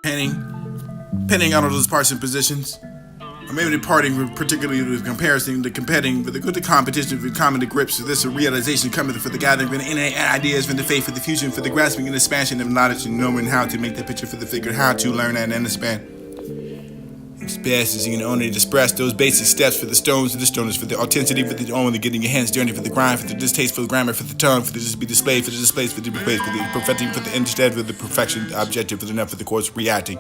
penning on all those parts and positions. Or maybe departing, particularly with comparison, the competing, with the competition, with common to grips, with this a realization coming for the gathering, for the innate ideas, for the faith, for the fusion, for the grasping and expansion of knowledge, and knowing how to make the picture for the figure, how to learn and understand. Experiences you can only express those basic steps for the stones, for the stoners, for the authenticity, for the only getting your hands dirty, for the grind, for the distasteful grammar, for the tongue, for the just be displayed, for the displays, for the displays, for the perfecting, for the instead, for the perfection, the objective, for the enough, for the course reacting.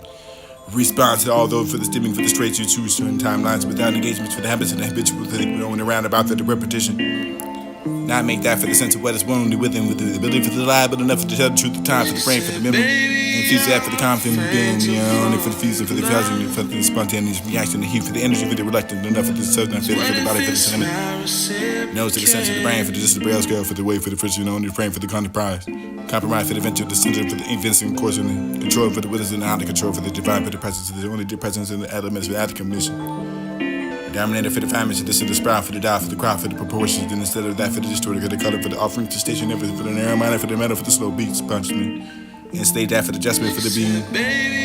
Response to all those for the stimming, for the straight you choose certain timelines without engagements, for the habits and the habitual, for the going around about for the repetition. Not make that for the sense of what is wounded within, with the ability for the lie, but enough to tell the truth, the time for the brain, for the memory, and fuse that for the confident being, only for the fusing, for the causing, for the spontaneous reaction, the heat, for the energy, for the reluctant, enough for the southern feeling, for the body, for the sentiment, nose to the sense of the brain, for the just the braille scale, for the way, for the friction, only the frame, for the compromise for the venture, the center, for the invincible course, and the control, for the wisdom and out of control, for the divine, for the presence, for the only the presence and the elements, for the commission. Dominator for the family, so this is the sprout for the dial, for the crowd, for the proportions, then instead of that for the distorted, for the color, for the offering to station, everything for the narrow minded, for the metal, for the slow beats, punishment. And state that for the adjustment, for the being,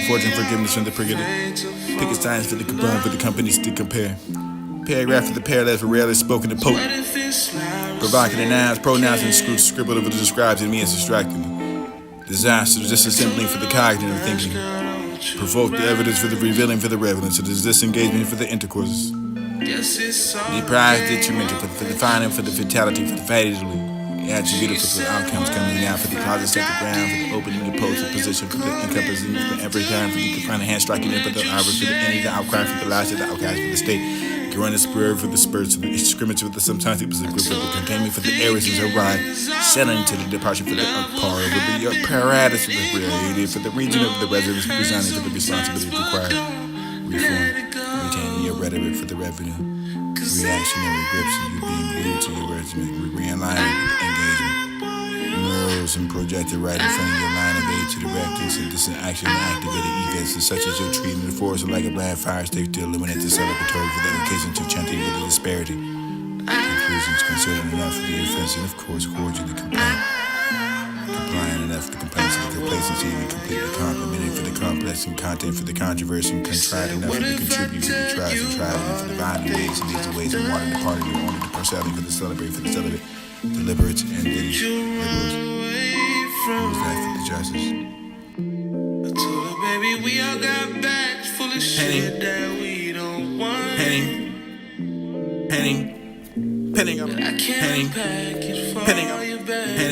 fortune, forgiveness from the pregnant. Pick a signs for the combine, for the companies to compare. Paragraph for the parallels, for rarely spoken to poke. Provocative nouns, pronouns, and scribbled over the describes and me as distracting. Disaster, just assembling for the cognitive thinking. Provoke the evidence for the revealing for the relevance, so there's disengagement for the intercourses. Deprived, detrimental for the finding, for the fatality, for the fatally. Attributed for the outcomes coming out, for the closet set the ground, for the opening the pose, the position, for the encompassing, for every time, for the confining hand striking in, for the hours, for the any, the outcry, for the last, the outcast, for the state. Growing the spirit for the spirits, for the scrimmage, for the sometimes it was a group of the containment, for the areas as a ride, settling to the departure for the par, for the apparatus for the created, for the region of the residents, resigning for the responsibility required. Reform, retaining your rhetoric for the revenue. Reactionary grips and you being glued to your regimen. Realigning engagement. Neurals and projected right in front of your line of aid to direct this and distant action and activated events such as your treating the force like a bland fire stick to illuminate the celebratory for the occasion to chanting with the disparity. Conclusions concerning enough for the offense and of course cordial the complaint. Complying enough for the complaints of the complacency and completely complimenting for the complex and content for the controversy and contrite enough for the contribute for the tries and tried enough for the binding ways and these the ways and wanting the party and only the parcelling for the celebrate for the celibate, deliberate and the liberals. Who's that for the justice? I told her, baby, we all got bags full of shit that we don't want. Penning on I can't pack it for you, baby.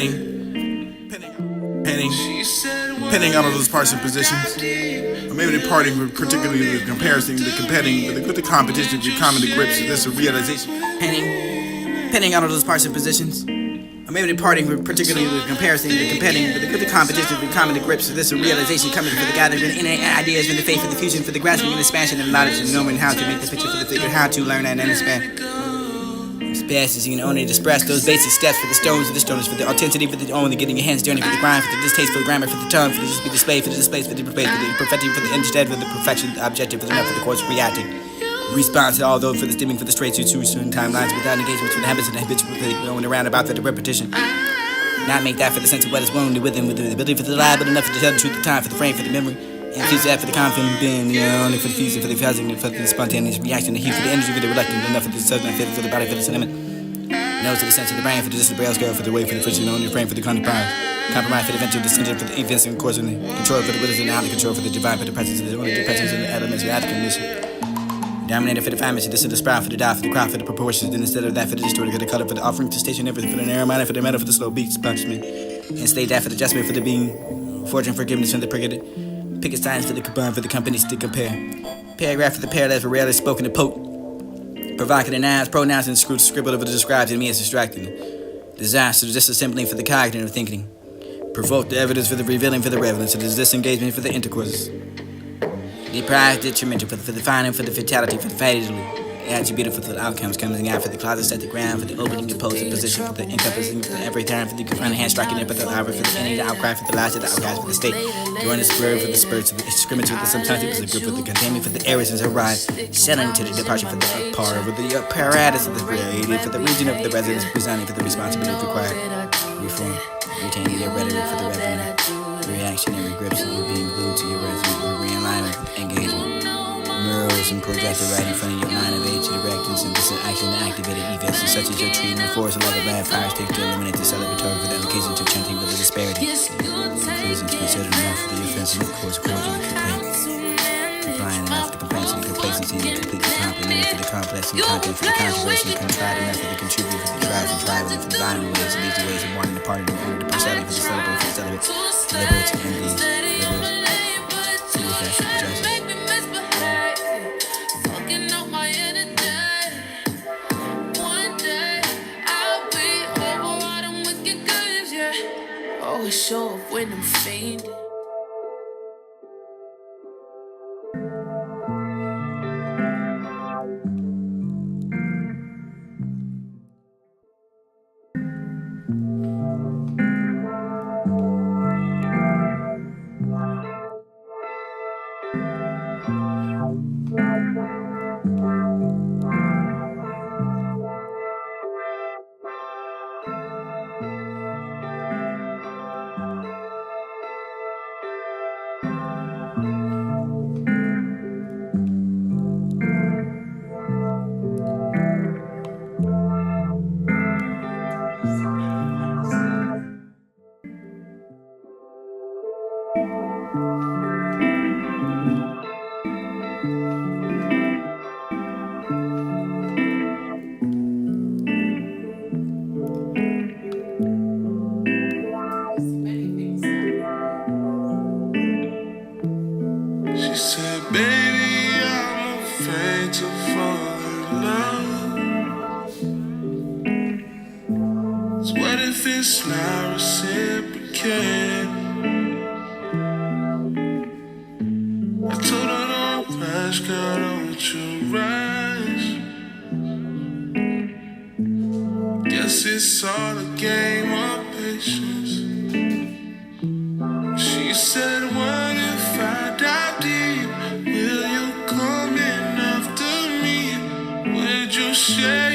Penning on all those parts and positions. Or maybe departing, particularly with comparison, the competing, with the competition, with common to grips, with this a realization. Penning on all those parts and positions. Or maybe departing, particularly with comparison, the competing, with the competition, with common to grips, with this a realization coming for the gathering, for the innate ideas, for the faith, for the fusion, for the grasping and expansion of knowledge, and knowing how to make the picture for the figure, how to learn and understand. Passes, you can only express those basic steps for the stones, for the stoners, for the authenticity, for the only getting your hands dirty, for the grind, for the distasteful grammar, for the tongue, for the just be displayed, for the displays, for the displays, for the perfecting, for the instead, for the perfection, the objective, for the enough, for the course reacting. Response to all those for the stimming, for the straight to certain timelines without engagements, for the habits and the habitual, for the going around about for the repetition. Not make that for the sense of what is wounded within, with the ability for the lie, but enough to tell the truth, the time for the frame, for the memory. And fuse that for the confident being, only for the fusing, for the causing, for the spontaneous reaction, the heat, for the energy, for the reluctant, enough for the southern feeling, for the body, for the sentiment. Nose to the sense of the brain, for the just the braille scale, for the way, for the friction, only the frame, for the compromise for the venture, the center, for the invincible course, and the control for the wisdom and out of control, for the divine, for the presence, for the only the presence and the elements of the commission. Dominator for the family, so this is the sprout, for the dial, for the crowd, for the proportions, then instead of that for the distorted, for the color, for the offering to station, everything for the narrow minded, for the metal, for the slow beats, punishment. And state that for the adjustment, for the being, fortune, forgiveness from the pregnant. Pick a signs for the combine, for the companies to compare. Paragraph for the parallels, for rarely spoken to poke. Provocative nouns, pronouns, and scribbled over the describes and me as distracting. Disaster, disassembling for the cognitive thinking. Provoke the evidence for the revealing for the relevance, so there's disengagement for the intercourses. Deprived, detrimental for the finding, for the fatality, for the fatally. Attributed for the outcomes coming out, for the closet set the ground, for the opening the pose, the position, for the encompassing, for every time, for the confining hand striking in, for the hour, for the any, the outcry, for the last, the outcast, for the state. Growing the spirit for the spirits, for the scrimmage, for the sometimes it was a group, for the containment, for the areas as a ride, settling to the departure, for the par, for the apparatus of the created, for the region of the residents, resigning for the responsibility required. Reform, retaining your rhetoric for the revenue. Reactionary grips and you being glued to your resume, projected right in front of your mind of age to direct and synthesis action to activate it. Events such as your treatment force like a bad fire stick to eliminate the celebratory for the application to chanting with the disparity. Conclusions considered enough for the offensive course according to the complaint. Complying enough for the complacency, complacency, and completely complimented for the complex and content for the controversy, contrived enough for the contributor for the trials and tribal for the violent ways and these ways of wanting the party to order the perceive for the celebrate for the celibate, deliberate and these liberals. See the effect of justice. Always show up when I'm fainting. She said, baby, I'm afraid to fall in love. So what if it's not reciprocated? I told her, don't rush, girl, don't you rush. Guess it's all a game of patience. She said, what if I dive deep? Will you come in after me? Would you share